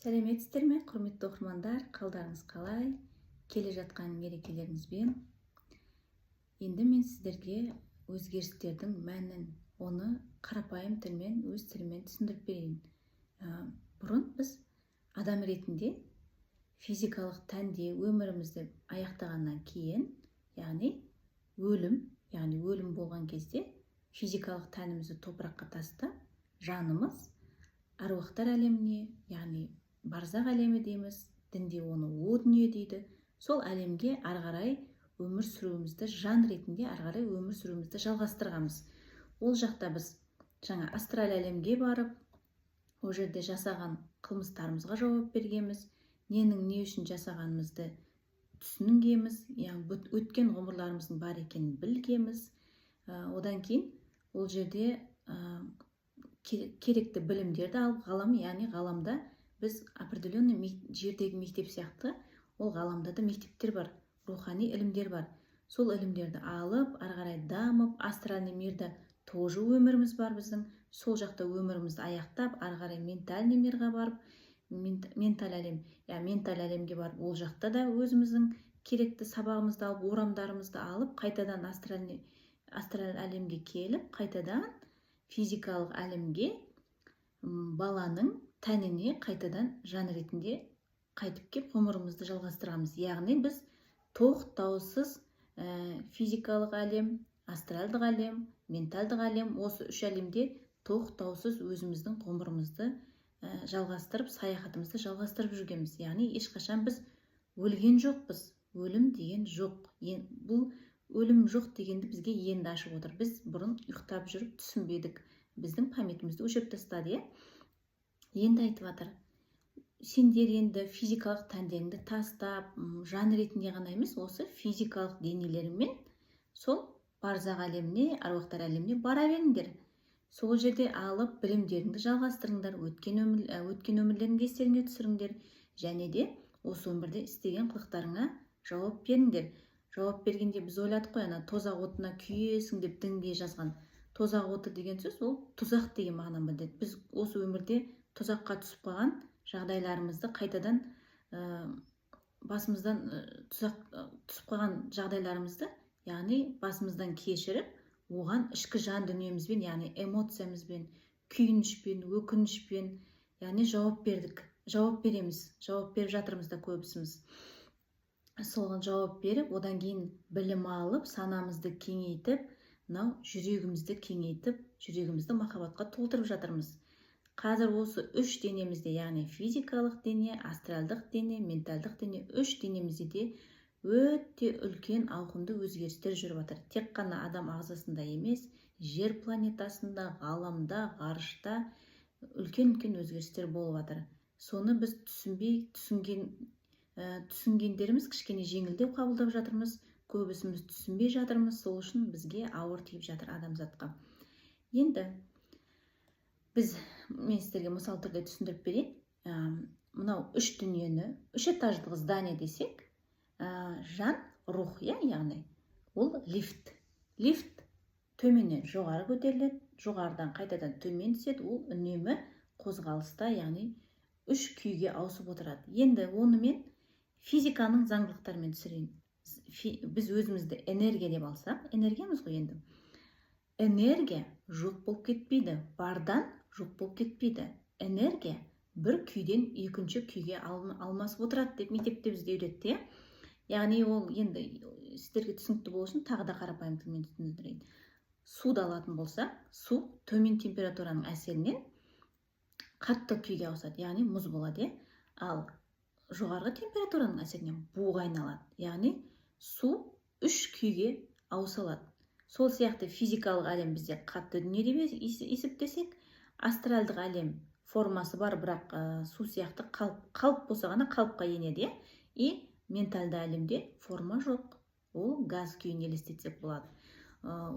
Сәлеметсіздер ме, құрметті оқырмандар, қалдарыңыз қалай? Келе жатқан мерекелеріңізбен. Енді мен сіздерге өзгерістердің мәнін, оны қарапайым тілмен, өз тілмен түсіндіріп берейін. Бұрын біз адам ретінде физикалық тәнде өмірімізді аяқтағаннан кейін, яғни өлім болған кезде физикалық тәнімізді топыраққа тастап, жанымыз аруақтар әлеміне, яғни барзақ әлемі дейміз, дінде оны о дүние дейді. Сол әлемге ары қарай өмір сүруімізді, жан ретінде ары қарай өмір сүруімізді жалғастырғанбыз. Ол жақта біз жаңа астрал әлемге барып, ол жерде жасаған қылмыстарымызға жауап бергенбіз, ненің не үшін жасағанымызды түсінгенбіз, яғни өткен ғұмырларымыздың бар екенін білгенбіз. Одан кейін ол жерде керекті білімдерді алып, яғни ғаламда біз определенный жердегі мектеп сияқты, ол ғаламда да мектептер бар, рухани ілімдер бар. Сол ілімдерді алып, ары қарай дамып, астральный мирда тоже өміріміз бар біздің. Сол жақта өмірімізді аяқтап, ары қарай ментальный мирға барып, менталь әлемге барып, ол жақта да өзіміздің керекті сабағымызды алып, орамдарымызды алып, қайтадан астраль әлемге келіп, қайтадан физикалық әлемге баланың тәніне қайтадан жан ретінде қайтып кеп ғұмырымызды жалғастырамыз. Яғни біз тоқтаусыз физикалық әлем, астралдық әлем, менталдық әлем, осы үш әлемде тоқтаусыз өзіміздің ғұмырымызды жалғастырып, саяхатымызды жалғастырып жүргенбіз. Яғни ешқашан біз өлген жоқпыз. Өлім деген жоқ. Бұл өлім жоқ дегенді бізге енді ашып отыр. Біз бұрын ұйықтап жүріп түсінбедік. Біздің памятімізді өшіріп тастады. Енді айтып жатыр, сендер енді физикалық тәндеріңді тастап, жан ретінде ғана емес, осы физикалық денелерімен сол барзақ әлеміне, аруақтар әлеміне бара беріңдер. Сол жерде алып білімдеріңді жалғастырыңдар, өткен өмірлеріңді естеріңе түсіріңдер, және де осы өмірде істеген қылықтарыңа жауап беріңдер. Жауап бергенде біз ойладық қой, тозақ отына күйесің деп дінге жазған. Тозақ оты деген сөз, ол тұзақ деген мағына білдіреді. Біз осы өмірде тұзаққа түсіп қалған жағдайларымызды қайтадан басымыздан түсіп қалған жағдайларымызды, яғни басымыздан кешіріп, оған ішкі жан дүниемізбен, яғни эмоциямызбен, күйінішпен, өкінішпен, яғни жауап береміз, жауап беріп жатырмыз да көбісіміз. Соған жауап беріп, одан кейін білім алып, санамызды кеңейтіп, жүрегімізді кеңейтіп, жүрегімізді махаббатқа толтырып жатырмыз. Қазір осы үш денемізде, яғни физикалық дене, астралдық дене, менталдық дене, үш денемізде де өте үлкен ауқымды өзгерістер жүріп жатыр. Тек қана адам ағзасында емес, жер планетасында, ғаламда, ғарышта үлкен өзгерістер болып жатыр. Соны біз түсінгендеріміз кішкене жеңілдеп қабылдап жатырмыз, көбісіміз түсінбей жатырмыз, сол үшін бізге ауыр тиіп жатыр адамзатқа. Енді мен сіздерге мысал түрде түсіндіріп берейін. Мынау үш дүниені, үш этаждық здание десек, жан, рух, яғни ол лифт. Лифт төменнен жоғары көтеріледі, жоғарыдан қайтадан төмен түседі, ол үнемі қозғалыста, яғни үш күйге ауысып отырады. Енді оны мен физиканың заңдылықтарымен түсірейін. Біз өзімізді энергия деп алсақ, энергиямыз ғой енді. Энергия жоқ болып кетпейді, бардан жоқ болып кетпейді. Энергия бір күйден екінші күйге алмасып отырады деп мектепте бізде үйретті. Яғни ол енді сіздерге түсінікті болу үшін тағы да қарапайым тілмен түсіндірейін. Суды алатын болсақ, су төмен температураның әсерінен қатты күйге ауысады, яғни мұз болады. Ал жоғарғы температураның әсерінен буға айналады. Яғни су үш күйге ауыса алады. Сол сияқты физикалық әлем бізде қатты дүние деп есептесек, астралдық әлем формасы бар, бірақ су сияқты қалып болса ғана қалыпқа енеді. И менталды әлемде форма жоқ, ол газ күйін елестетсек болады.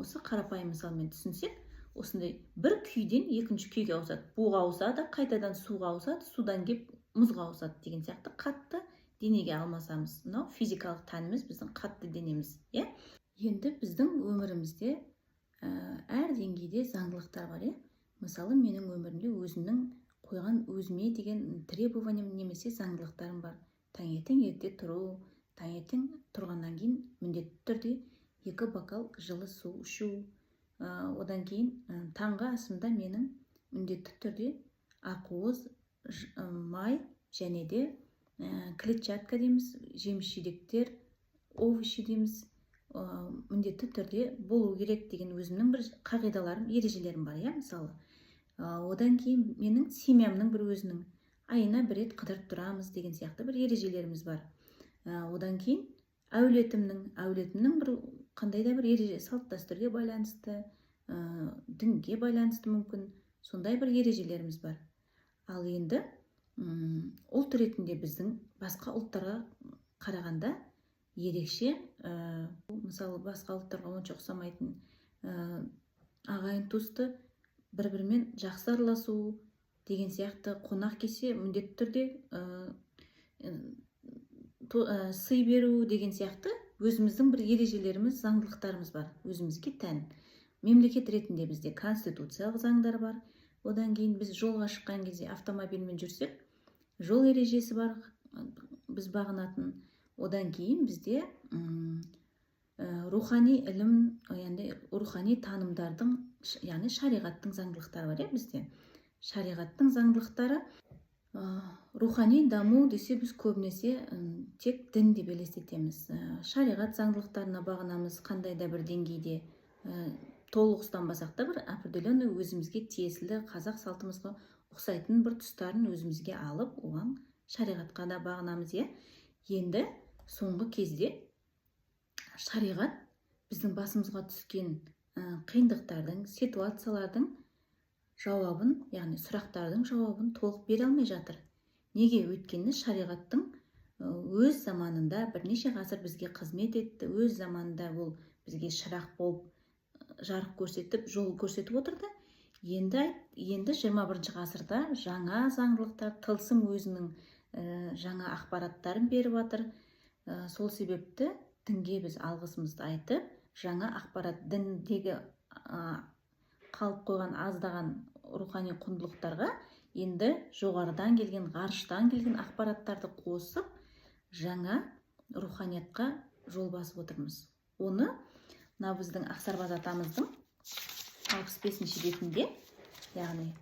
Осы қарапайым мысалмен түсінсек, осындай бір күйден екінші күйге ауысады. Буға ауысады, қайтадан суға ауысады, судан кеп мұзға ауысады деген сияқты қатты денеге алмасамыз. Мынау физикалық тәніміз, біздің қатты денеміз. Енді біздің өмірімізде әр деңгейде заңдылықтар бар. Мысалы, менің өмірімде өзімнің қойған өзіме деген требованиям немесе заңдылықтарым бар. Таңертең ерте тұру, таңертең тұрғаннан кейін міндетті түрде 2 бокал жылы су ішу. Одан кейін таңғы асымда менің міндетті түрде ақуыз, май және де клетчатка дейміз, жеміс-жидектер, овощи дейміз, міндетті түрде болу керек деген өзімнің бір қағидаларым, ережелерім бар, мысалы. Одан кейін менің семьямның бір өзінің айына бір рет қыдырып тұрамыз деген сияқты бір ережелеріміз бар. Одан кейін әулетімнің бір қандай да бір ереже, салт дәстүрге байланысты, дінге байланысты мүмкін сондай бір ережелеріміз бар. Ал енді ұлт ретінде біздің басқа ұлттарға қарағанда ерекше, мысалы басқа ұлттарға онша ұқсамайтын ағайын туысты бір-бірімен жақсы араласу деген сияқты, қонақ келсе міндетті түрде сый беру деген сияқты өзіміздің бір ережелеріміз, заңдылықтарымыз бар, өзімізге тән. Мемлекет ретінде бізде конституциялық заңдар бар. Одан кейін біз жолға шыққан кезде автомобильмен жүрсек, жол ережесі бар, біз бағынатын. Одан кейін бізде рухани ілім, яғни рухани танымдардың, яғни шариғаттың заңдылықтары бар, бізде. Шариғаттың заңдылықтары, рухани даму десе біз көбінесе тек дін деп елестетеміз. Шариғат заңдылықтарына бағынамыз, қандай да бір деңгейде, толық ұстанбасақ та бір определенный өзімізге тиесілі қазақ салтымызға ұқсайтын бір тұстарын өзімізге алып, оған шариғатқа да бағынамыз. Енді соңғы кезде шариғат біздің басымызға түскен қиындықтардың, ситуациялардың жауабын, яғни сұрақтардың жауабын толық бере алмай жатыр. Неге? Өйткені шариғаттың өз заманында бірнеше ғасыр бізге қызмет етті, өз заманында ол бізге шырақ болып жарық көрсетіп, жол көрсетіп отырды. Енді 21 ғасырда жаңа заңдылықтар, тылсым өзінің жаңа ақпараттарын беріп жатыр. Сол себепті дінге біз алғысымызды айтып, жаңа ақпарат, діндегі қалып қойған аздаған рухани құндылықтарға енді жоғарыдан келген, ғарыштан келген ақпараттарды қосып, жаңа руханиятқа жол басып отырмыз. Оны біздің Ақсарбаз атамыздың 65-ші бетінде, яғни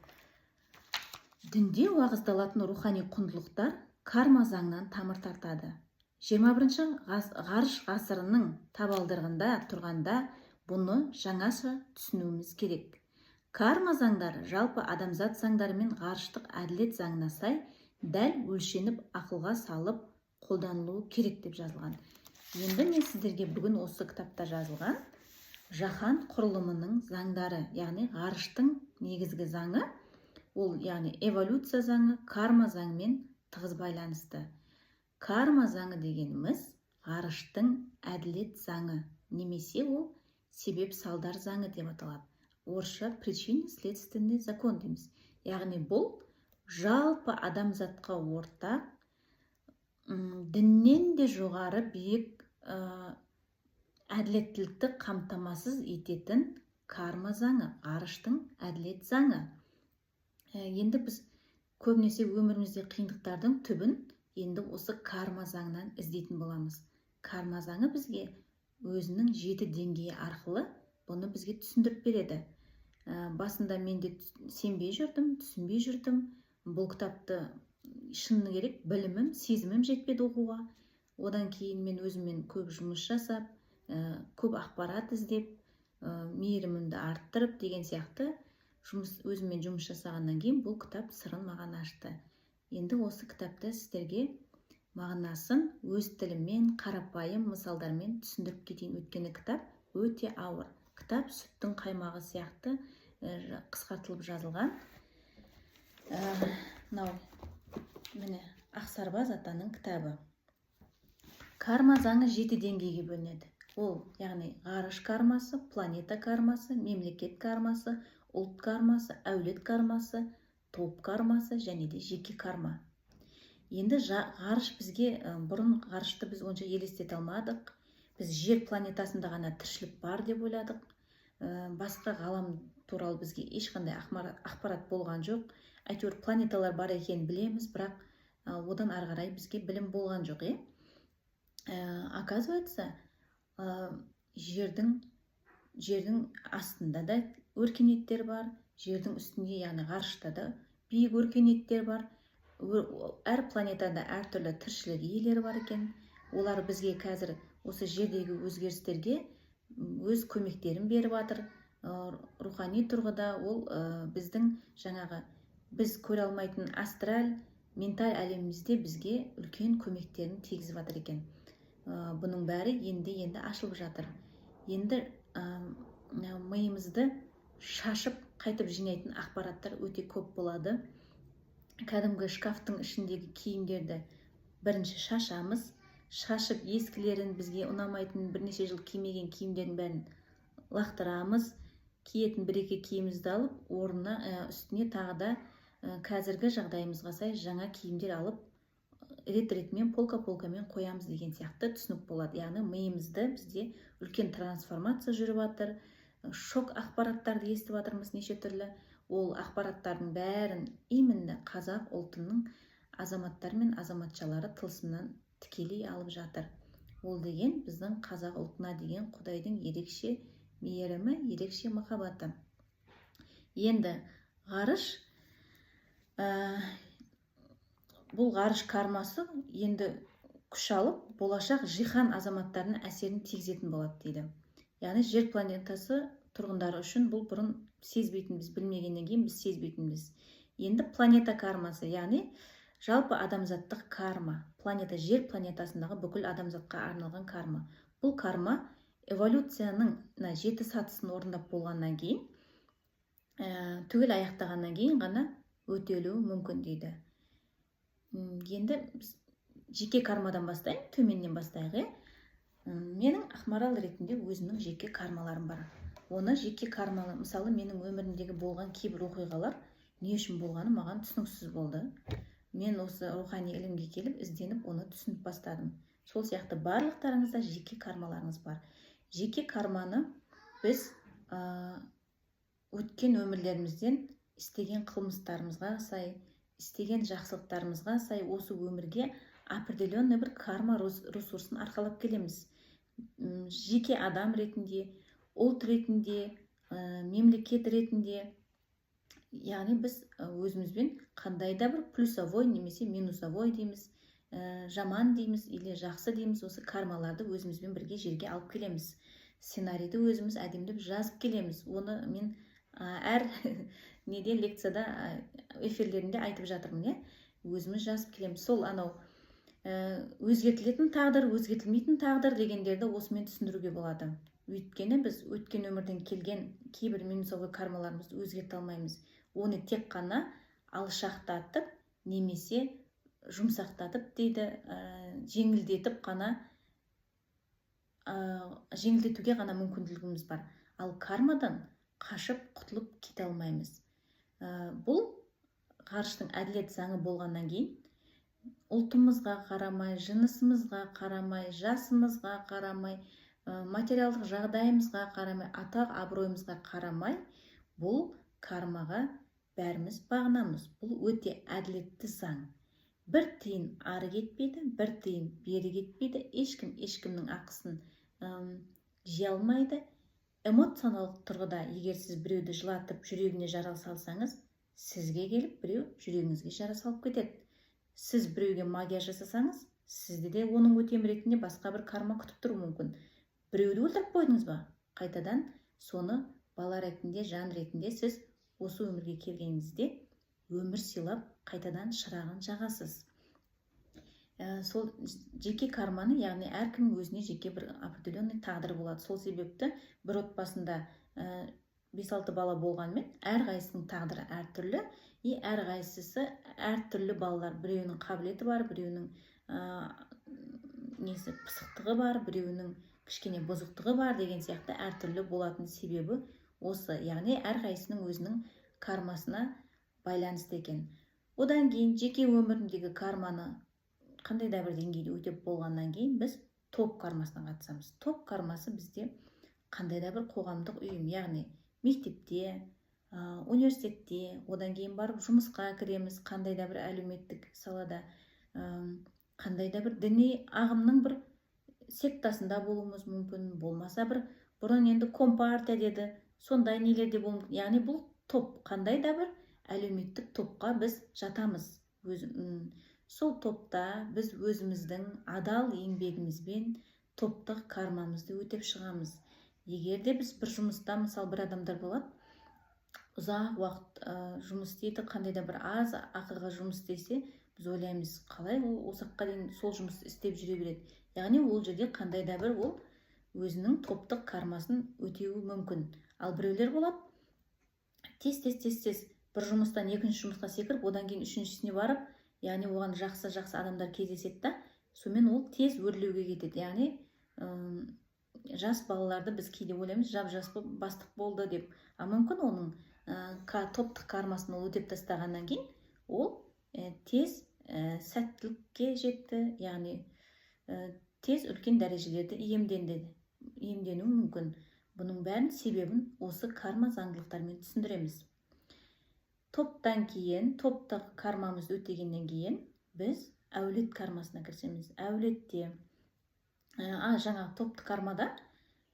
дінде уағыздалатын рухани құндылықтар карма заңнан тамыр тартады. 21-ші ғарыш ғасырының табалдырығында тұрғанда бұны жаңаша түсінуіміз керек. Карма заңдары жалпы адамзат заңдары мен ғарыштық әділет заңына сай дәл өлшеніп, ақылға салып қолданылуы керек деп жазылған. Енді мен сіздерге бүгін осы кітапта жазылған жаһан құрылымының заңдары, яғни ғарыштың негізгі заңы, ол яғни эволюция заңы карма заңмен тығыз байланысты. Карма заңы дегеніміз ғарыштың әділет заңы, немесе ол себеп салдар заңы деп аталады. Орысша причинно-следственный закон дейміз. Яғни бұл жалпы адамзатқа ортақ, діннен де жоғары биік әділеттілікті қамтамасыз ететін карма заңы, ғарыштың әділет заңы. Енді біз көбінесе өмірімізде қиындықтардың түбін енді осы карма заңынан іздейтін боламыз. Карма заңы бізге өзінің 7 деңгейі арқылы бұны бізге түсіндіріп береді. Басында мен де сенбей жүрдім, түсінбей жүрдім. Бұл кітапты шыны керек білімім, сезімім жетпеді оқуға. Одан кейін мен өзіммен көп жұмыс жасап, көп ақпарат іздеп, мейірімімді арттырып деген сияқты өзіммен жұмыс жасағаннан кейін бұл кітап сырын маған ашты. Енді осы кітапты сіздерге мағынасын өз тіліммен, қарапайым мысалдармен түсіндіріп кетейін. Өйткені кітап өте ауыр. Кітап сүттің қаймағы сияқты қысқартылып жазылған. Міне Ақсарбаз атаның кітабы. Карма заңы 7 деңгейге бөлінеді. Ол, яғни ғарыш кармасы, планета кармасы, мемлекет кармасы, ұлт кармасы, әулет кармасы, топ кармасы және де жеке карма. Енді ғарыш бізге, бұрын ғарышты біз онша елестете алмадық. Біз жер планетасында ғана тіршілік бар деп ойладық. Басқа ғалам туралы бізге ешқандай ақпарат болған жоқ. әйтеуір планеталар бар екенін білеміз, бірақ одан ары қарай бізге білім болған жоқ, оказывается, жердің астында да өркениеттер бар, жердің үстінде, яғни ғарышта да биік өркениеттер бар. Әр планетада әртүрлі тіршілік иелері бар екен. Олар бізге қазір осы жердегі өзгерістерге өз көмектерін беріп жатыр. Рухани тұрғыда ол біздің жаңағы біз көре алмайтын астраль, менталь әлемімізде бізге үлкен көмектерін тигізіп жатыр екен. Бұның бәрі енді ашылып жатыр. Енді миымызды шашып қайтып жинайтын ақпараттар өте көп болады. Кәдімгі шкафтың ішіндегі киімдерді бірінші шашамыз, шашып ескілерін, бізге ұнамайтын бірнеше жыл кимеген киімдердің бәрін лақтырамыз, киетін бір-екі киімімізді алып, орнына үстіне тағы да қазіргі жағдайымызға сай жаңа киімдер алып, рет-ретімен, полка-полкамен қоямыз деген сияқты түсінік болады. Яғни миымызды бізде үлкен трансформация жүріп жатыр. Шок ақпараттарды естіп жатырмыз неше түрлі. Ол ақпараттардың бәрін именно қазақ ұлтының азаматтары мен азаматшалары тылсымнан тікелей алып жатыр. Ол деген біздің қазақ ұлтына деген Құдайдың ерекше мейірімі, ерекше махаббаты. Енді ғарыш, бұл ғарыш кармасы енді күш алып, болашақ жиһан азаматтарына әсерін тигізетін болады дейді. Яғни жер планетасы тұрғындары үшін бұл бұрын сезбейтінбіз, білмегеннен кейін біз сезбейтінбіз. Енді планета кармасы, яғни жалпы адамзаттық карма, планета, жер планетасындағы бүкіл адамзатқа арналған карма. Бұл карма эволюцияның 7 сатысын орындап болғаннан кейін, түгел аяқтағаннан кейін ғана өтелуі мүмкін дейді. Енді жеке кармадан бастайын, төменнен бастайық. Менің Ақмарал ретінде өзімнің жеке кармаларым бар. Оны жеке кармалы, мысалы менің өмірімдегі болған кейбір оқиғалар не үшін болғаны маған түсініксіз болды. Мен осы рухани ілімге келіп, ізденіп, оны түсініп бастадым. Сол сияқты барлықтарыңызда жеке кармаларыңыз бар. Жеке карманы біз өткен өмірлерімізден істеген қылмыстарымызға сай, істеген жақсылықтарымызға сай осы өмірге определенный бір карма ресурсын арқалап келеміз. Жеке адам ретінде, ұлт ретінде, мемлекет ретінде, яғни біз өзімізбен қандай да бір плюсовой немесе минусовой дейміз, жаман дейміз или жақсы дейміз, осы кармаларды өзімізбен бірге жерге алып келеміз. Сценарийді өзіміз әдемдеп жазып келеміз. Оны мен әр неде лекцияда, эфирлерінде айтып жатырмын, өзіміз жазып келеміз. Сол анау өзгертілетін тағдыр, өзгертілмейтін тағдыр дегендерді осымен түсіндіруге болады. Өйткені біз өткен өмірден келген кейбір минусовой кармаларымызды өзгерте алмаймыз. Оны тек қана алшақтатып немесе жұмсақтатып дейді, жеңілдетіп қана, жеңілдетуге ғана мүмкіндігіміз бар. Ал кармадан қашып құтылып кете алмаймыз. Бұл ғарыштың әділет заңы болғаннан кейін ұлтымызға қарамай, жынысымызға қарамай, жасымызға қарамай, материалдық жағдайымызға қарамай, атақ абыройымызға қарамай, бұл кармаға бәріміз бағынамыз. Бұл өте әділетті заң. Бір тиын ары кетпейді, бір тиын бері кетпейді. Ешкім ешкімнің ақысын жей алмайды. Эмоционалдық тұрғыда, егер сіз біреуді жылатып, жүрегіне жара салсаңыз, сізге келіп біреу жүрегіңізге жара салып кетеді. Сіз біреуге магия жасасаңыз, сізді де оның өтем ретінде басқа бір карма күтіп тұру мүмкін. Біреуді өлтіріп қойдыңыз ба? Қайтадан соны бала ретінде, жан ретінде сіз осы өмірге келгеніңізде өмір сыйлап, қайтадан шырағын жағасыз. Сол жеке карманы, яғни әркім өзіне жеке бір определенный тағдыр болады. Сол себепті бір отбасында 5-6 бала болғанмен, әрқайсының тағдыры әртүрлі, әрқайсысы әртүрлі балалар. Біреуінің қабілеті бар, біреуінің пысықтығы бар, біреуінің кішкене бұзықтығы бар деген сияқты әртүрлі болатын себебі осы. Яғни әрқайсының өзінің кармасына байланысты екен. Одан кейін жеке өміріндегі карманы қандай да бір деңгейде өтеп болғаннан кейін біз топ кармасына қатысамыз. Топ кармасы бізде қандай да бір қоғамдық ұйым, яғни мектепте, университетте, одан кейін барып жұмысқа кіреміз, қандай да бір әлеуметтік салада, қандай да бір діни ағымның бір сектасында болуымыз мүмкін, болмаса бір бұрын енді компартия деді, сондай нелерде болуы мүмкін. Яғни бұл топ, қандай да бір әлеуметтік топқа біз жатамыз. Сол топта біз өзіміздің адал еңбегімізбен топтық кармамызды өтеп шығамыз. Егер де біз бір жұмыста, мысалы бір адамдар болады, ұзақ уақыт жұмыс істейді, қандай да бір аз ақыға жұмыс істесе, біз ойлаймыз, қалай ол осы уақытқа дейін сол жұмысты істеп жүре береді. Яғни ол жерде қандай да бір ол өзінің топтық кармасын өтеуі мүмкін. Ал біреулер болады, тез бір жұмыстан екінші жұмысқа секіріп, одан кейін үшіншісіне барып, яғни оған жақсы адамдар кездеседі да, сонымен ол тез өрлеуге кетеді. Яғни жас балаларды біз кейде ойлаймыз, жас бастық болды деп. А мүмкін оның топтық кармасын ол өтеп тастағаннан кейін ол тез сәттілікке жетті, яғни тез үлкен дәрежелерді иемденуі мүмкін. Бұның бәрін себебін осы карма заңдылықтармен түсіндіреміз. Топтан кейін, топтық кармамызды өтегеннен кейін, біз әулет кармасына кірісеміз. Әулетте, жаңа топтық кармада,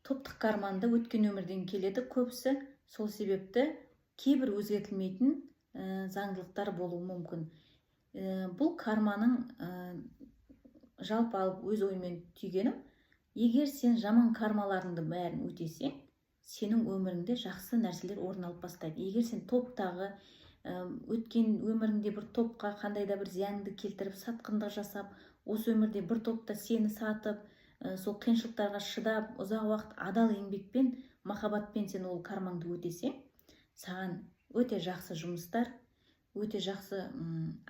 топтық карманда өткен өмірден келеді көбісі, сол себепті кейбір өзгертілмейтін заңдылықтар болуы мүмкін. Бұл карманың жалпы алып өз оймен түйгенім, егер сен жаман кармаларыңды бәрін өтесең, сенің өміріңде жақсы нәрселер орын алып бастайды. Егер сен топтағы өткен өміріңде бір топқа қандай да бір зиянды келтіріп, сатқындық жасап, осы өмірде бір топта сені сатып, сол қиыншылықтарға шыдап, ұзақ уақыт адал еңбекпен, махаббатпен сен ол кармаңды өтесең, саған өте жақсы жұмыстар, өте жақсы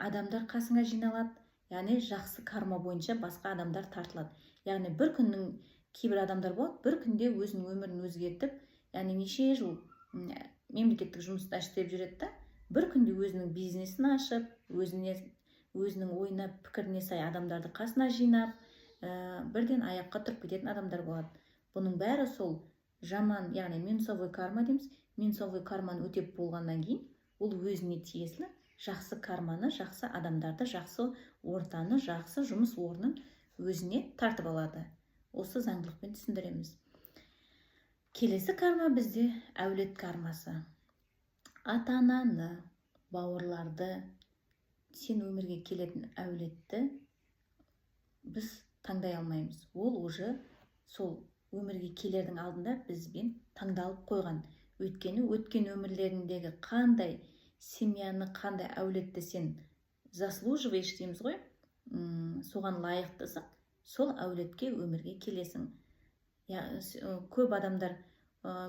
адамдар қасыңа жиналады. Яғни жақсы карма бойынша басқа адамдар тартылады. Яғни бір күннің кейбір адамдар болады, бір күнде өзінің өмірін өзгертіп, яғни неше жыл мемлекеттік жұмыста істеп жүреді да, бір күнде өзінің бизнесін ашып, өзінің ойына, пікіріне сай адамдарды қасына жинап, бірден аяққа тұрып кететін адамдар болады. Бұның бәрі сол жаман, яғни минусовой карма дейміз, минусовой карманы өтеп болғаннан кейін, ол өзіне тиесілі жақсы карманы, жақсы адамдарды, жақсы ортаны, жақсы жұмыс орнын өзіне тартып алады. Осы заңдылықпен түсіндіреміз. Келесі карма бізде әулет кармасы. Ата-ананы, бауырларды, сен өмірге келетін әулетті біз таңдай алмаймыз. Ол уже сол өмірге келердің алдында бізбен таңдалып қойған. Өйткені өткен өмірлеріндегі қандай семьяны, қандай әулетті сен заслуживаешь дейміз ғой, соған лайықтысың, сол әулетке өмірге келесің. Көп адамдар,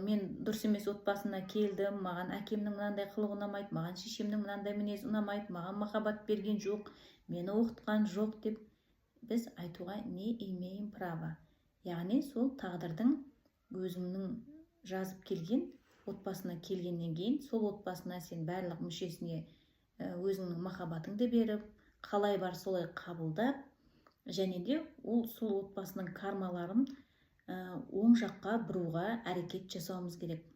мен дұрыс емес отбасына келдім, маған әкемнің мынандай қылығы ұнамайды, маған шешемнің мынандай мінезі ұнамайды, маған махаббат берген жоқ, мені оқытқан жоқ деп біз айтуға не имеем право. Яғни сол тағдырдың өзіңнің жазып келген отбасына келгеннен кейін, сол отбасына сен барлық мүшесіне өзіңнің махаббатыңды беріп, қалай бар солай қабылдап, және де ол сол отбасының кармаларын оң жаққа бұруға әрекет жасауымыз керек.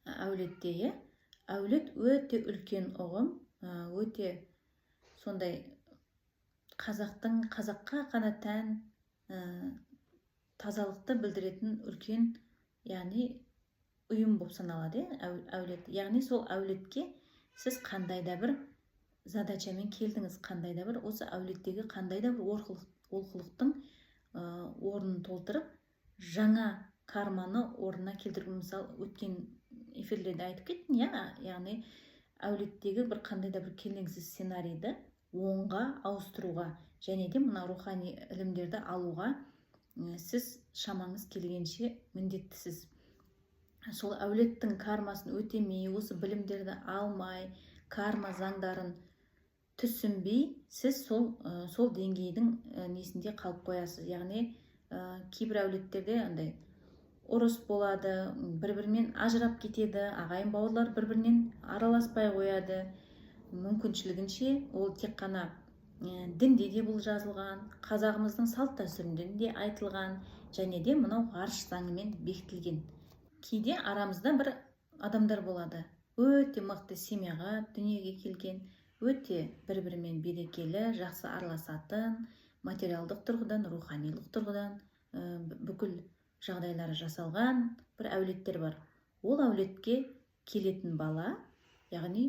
Әулетте, әулет өте үлкен ұғым, өте сондай қазаққа қана тән тазалықты білдіретін үлкен, яғни ұйым болып саналады, әулет. Яғни сол әулетке сіз қандай да бір задачамен келдіңіз, қандай да бір осы әулеттегі қандай да бір олқылықтың орнын толтырып, жаңа карманы орнына келтірген. Мысалы, өткен эфирлерде айтып кеттім, яғни әулеттегі бір қандай да бір келеңсіз сценарийді оңға ауыстыруға, және де мына рухани ілімдерді алуға сіз шамаңыз келгенше міндеттісіз. Сол әулеттің кармасын өтемей, осы білімдерді алмай, карма заңдарын түсінбей, сіз сол деңгейдің несінде қалып қоясыз. Яғни кейбір әулеттерде андай ұрыс болады, бір-бірімен ажырап кетеді, ағайын бауырлар бір-бірінен араласпай қояды. Мүмкіншілігінше ол тек қана дінде де бұл жазылған, қазағымыздың салт дәстүрінде де айтылған, және де мынау ғарыш заңымен бекітілген. Кейде арамызда бір адамдар болады, өте мықты семьяға дүниеге келген, өте бір-бірімен берекелі, жақсы араласатын, материалдық тұрғыдан, руханилық тұрғыдан бүкіл жағдайлары жасалған бір әулеттер бар. Ол әулетке келетін бала, яғни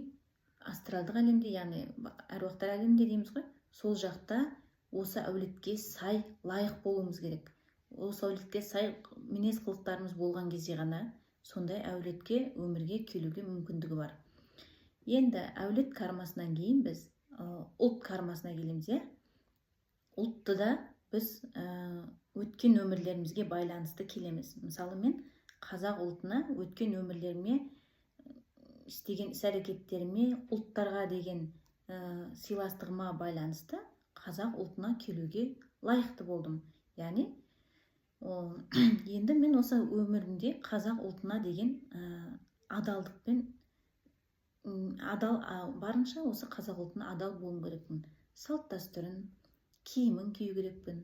астралдық әлемде, яғни әруақтар әлемінде дейміз ғой, сол жақта осы әулетке сай лайық болуымыз керек. Осы әулетке сай мінез қылықтарымыз болған кезде ғана сондай әулетке өмірге келуге мүмкіндігі бар. Енді әулет кармасынан кейін біз ұлт кармасына келеміз. Ұлтты да біз өткен өмірлерімізге байланысты келеміз. Мысалы, мен қазақ ұлтына өткен өмірлеріме, істеген іс-әрекеттеріме, ұлттарға деген сыйластығыма байланысты қазақ ұлтына келуге лайықты болдым. Яғни енді мен осы өмірімде қазақ ұлтына деген адалдықпен барынша осы қазақ ұлтына адал болуым керекпін. Салт дәстүрін, киімін кию керекпін.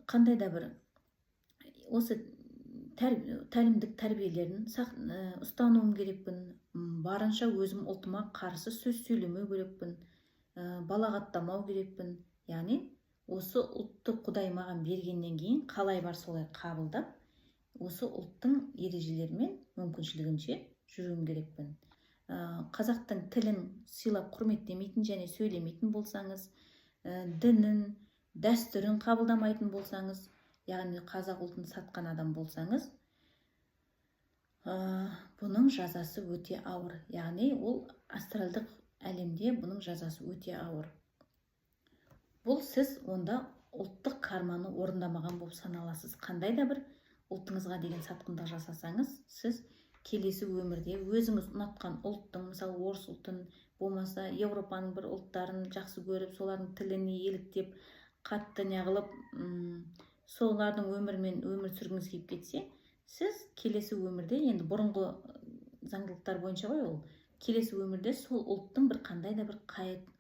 Қандай да бір осы тәлімдік тәрбиелерін ұстануым керекпін. Барынша өзім ұлтыма қарсы сөз сөйлемеу керекпін. Балағаттамау керекпін. Яғни осы ұлтты Құдай маған бергеннен кейін қалай бар солай қабылдап, осы ұлттың ережелерімен мүмкіншілігінше жүруім керекпін. Қазақтың тілін сыйлап құрметтемейтін және сөйлемейтін болсаңыз, дінін, дәстүрін қабылдамайтын болсаңыз, яғни қазақ ұлтын сатқан адам болсаңыз, бұның жазасы өте ауыр. Яғни ол астралдық әлемде бұның жазасы өте ауыр. Бұл сіз онда ұлттық карманы орындамаған болып саналасыз. Қандай да бір ұлтыңызға деген сатқындық жасасаңыз, сіз келесі өмірде өзіңіз ұнатқан ұлттың, мысалы орыс ұлтын, болмаса Европаның бір ұлттарын жақсы көріп, солардың тіліне еліктеп, қатты неғылып, солардың өмірмен өмір сүргіңіз келіп кетсе, сіз келесі өмірде, енді бұрынғы заңдылықтар бойынша ғой ол, келесі өмірде сол ұлттың бір қандай да бір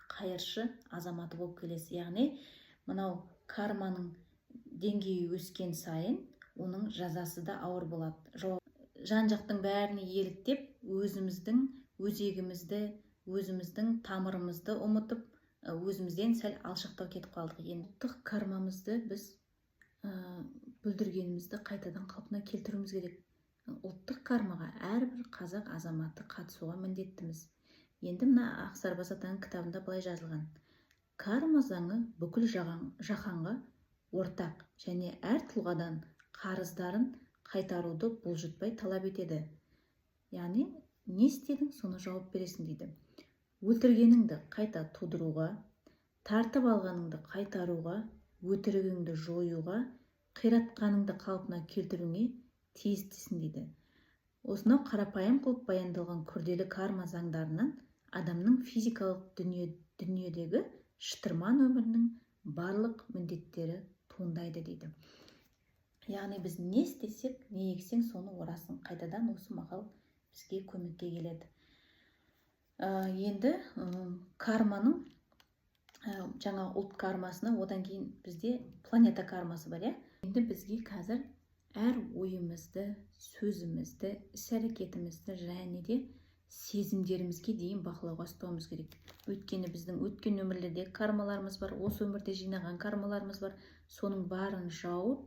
қайыршы азаматы болып келесі. Яғни мынау карманың деңгейі өскен сайын оның жазасы да ауыр болады. Жан-жақтың бәріне еліктеп, өзіміздің өзегімізді, өзіміздің тамырымызды ұмытып, өзімізден сәл алшақтау кетіп қалдық. Енді ұлттық кармамызды біз бүлдіргенімізді қайтадан қалпына келтіруіміз керек. Ұлттық кармаға әрбір қазақ азаматы қатысуға міндеттіміз. Енді мына Ақсарбас атаның кітабында былай жазылған: карма заңы бүкіл жаһанға ортақ және әр тұлғадан қарыздарын қайтаруды бұлжытпай талап етеді. Яғни не істедің, соны жауап бересің дейді. Өлтіргеніңді қайта тудыруға, тартып алғаныңды қайтаруға, өтірігіңді жоюға, қиратқаныңды қалпына келтіруіңе тиістісің дейді. Осынау қарапайым қылып баяндалған күрделі карма заңдарынан адамның физикалық дүниедегі шытырман өмірінің барлық міндеттері туындайды дейді. Яғни біз не істесек, не ексең, соны орасың. Қайтадан осы мақал бізге көмекке келеді. Енді карманың жаңа ұлт кармасына, одан кейін бізде планета кармасы бар. Енді бізге қазір әр ойымызды, сөзімізді, іс-әрекетімізді және де сезімдерімізге дейін бақылауға ұстауымыз керек. Өйткені біздің өткен өмірлерде кармаларымыз бар, осы өмірде жинаған кармаларымыз бар. Соның барын жауып,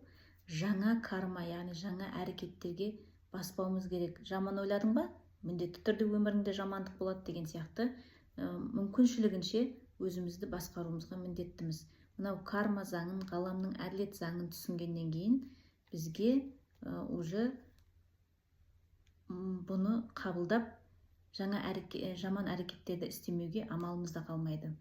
жаңа карма, яғни жаңа әрекеттерге баспауымыз керек. Жаман ойладың ба? Міндетті түрде өміріңде жамандық болады деген сияқты мүмкіншілігінше өзімізді басқаруымызға міндеттіміз. Мынау карма заңын, ғаламның әділет заңын түсінгеннен кейін бізге уже бұны қабылдап жаман әрекеттерді істемеуге амалымыз да қалмайды.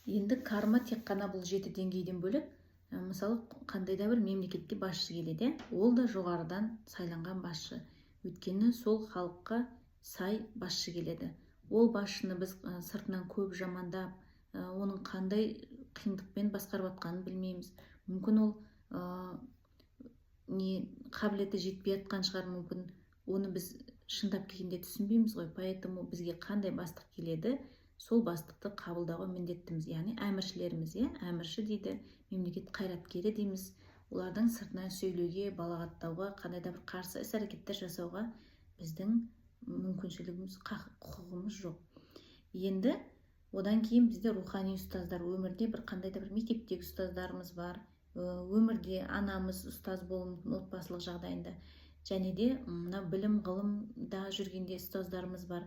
Енді карма тек қана бұл 7 деңгейден бөлек, мысалы қандай да бір мемлекетке басшы келеді, ол да жоғарыдан сайланған басшы. Өйткені сол халыққа сай басшы келеді. Ол басшыны біз сыртынан көп жамандап, оның қандай қиындықпен басқарып жатқанын білмейміз. Мүмкін ол қабілеті жетпей жатқан шығар, мүмкін оны біз шындап келгенде түсінбейміз ғой. Поэтому бізге қандай бастық келеді, сол бастықты қабылдауға міндеттіміз. Яғни әміршілеріміз, әмірші дейді, мемлекет қайраткері дейміз. Олардың сыртынан сөйлеуге, балағаттауға, қандай да бір қарсы іс-әрекеттер жасауға біздің мүмкіншілігіміз, құқығымыз жоқ. Енді одан кейін бізде рухани ұстаздар, өмірде бір қандай да бір мектептегі ұстаздарымыз бар, өмірде анамыз ұстаз болуы мүмкін отбасылық жағдайында, және де мына білім ғылымда жүргенде ұстаздарымыз бар,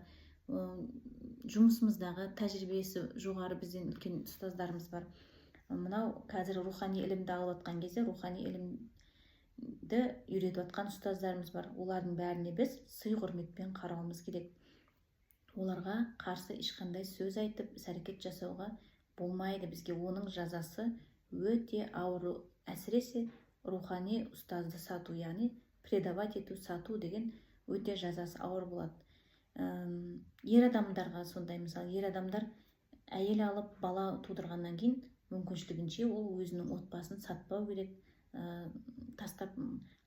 жұмысымыздағы тәжірибесі жоғары бізден үлкен ұстаздарымыз бар. Мынау қазір рухани ілімді алып жатқан кезде рухани ілімді үйретіп жатқан ұстаздарымыз бар. Олардың бәріне біз сый құрметпен қарауымыз керек. Оларға қарсы ешқандай сөз айтып, іс-әрекет жасауға болмайды. Бізге оның жазасы өте ауыр, әсіресе рухани ұстазды сату, яғни предавать ету, сату деген өте жазасы ауыр болады. Ер адамдарға сондай, мысалы, ер адамдар әйел алып бала тудырғаннан кейін мүмкіншілігінше ол өзінің отбасын сатпау керек, тастап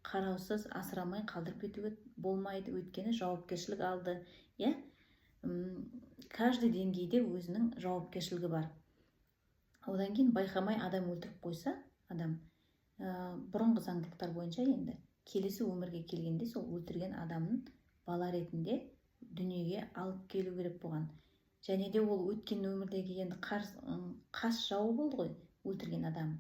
қараусыз асырамай қалдырып кетуге болмайды, өйткені жауапкершілік алды. Каждый деңгейде өзінің жауапкершілігі бар. Одан кейін байқамай адам өлтіріп қойса, адам бұрынғы заңдылықтар бойынша енді келесі өмірге келгенде сол өлтірген адамын бала ретінде дүниеге алып келу керек болған. Және де ол өткен өмірдегі енді қас жауы болды ғой өлтірген адам.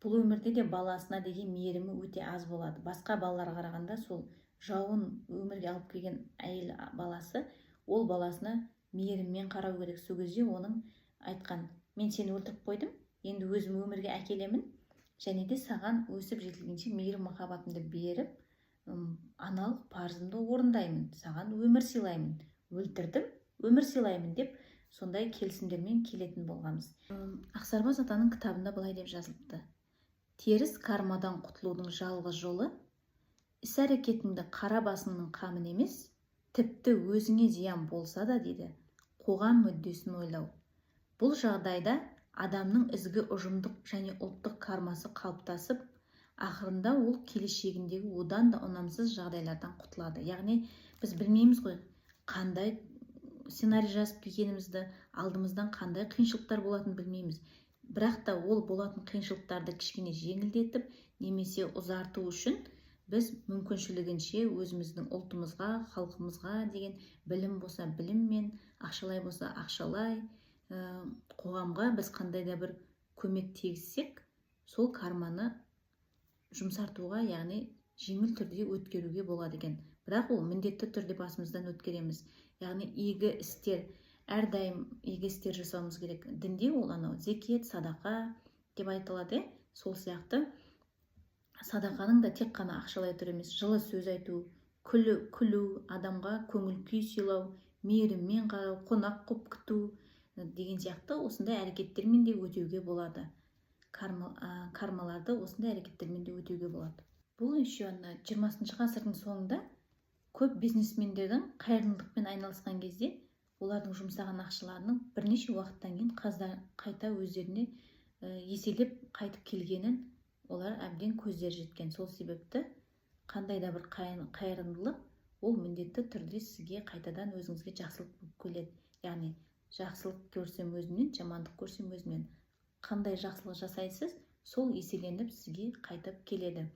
Бұл өмірде де баласына деген мейірімі өте аз болады. Басқа балаларға қарағанда сол жауын өмірге алып келген әйел баласы, ол баласына мейіріммен қарау керек. Сол кезде оның айтқан: мен сені өлтіріп қойдым, енді өзім өмірге әкелемін, және де саған өсіп жетілгенше мейірім махаббатымды беріп, аналық парызымды орындаймын, саған өмір сыйлаймын, өлтірдім, өмір сыйлаймын деп сондай келісімдермен келетін болғанбыз. Ақсарбас атаның кітабында былай деп жазылыпты: теріс кармадан құтылудың жалғыз жолы іс-әрекетіңді қара басыңның қамын емес, тіпті өзіңе зиян болса да, дейді, қоғам мүддесін ойлау. Бұл жағдайда адамның ізгі ұжымдық және ұлттық кармасы қалыптасып, ақырында ол келешегіндегі одан да ұнамсыз жағдайлардан құтылады. Яғни біз білмейміз ғой, қандай сценарий жазып келгенімізді, алдымыздан қандай қиыншылықтар болатынын білмейміз. Бірақ та ол болатын қиыншылықтарды кішкене жеңілдетіп немесе ұзарту үшін біз мүмкіншілігінше өзіміздің ұлтымызға, халқымызға деген білім болса біліммен, ақшалай болса ақшалай, қоғамға біз қандай да бір көмек тигізсек, сол карманы жұмсартуға, яғни жеңіл түрде өткеруге болады екен. Бірақ ол міндетті түрде басымыздан өткереміз. Яғни игі істер, әрдайым игі істер жасауымыз керек. Дінде ол анау зекет, садақа деп айтылады. Сол сияқты садақаның да тек қана ақшалай түрі емес, жылы сөз айту, күлу, адамға көңіл күй сыйлау, мейіріммен қарау, қонақ қып күту деген сияқты осындай әрекеттермен де өтеуге болады. Кармаларды осындай әрекеттермен де өтеуге болады. Бұл еще 20 ғасырдың соңында көп бизнесмендердің қайырымдылықпен айналысқан кезде олардың жұмсаған ақшаларының бірнеше уақыттан кейін қайта өздеріне еселеп қайтып келгенін олар әбден көздері жеткен. Сол себепті қандай да бір қайырымдылық ол міндетті түрде сізге қайтадан өзіңізге жақсылық болып келеді. Яғни жақсылық көрсем өзімнен, жамандық көрсем өзімнен. Қандай жақсылық жасайсыз, сол еселеніп сізге қайтып келеді.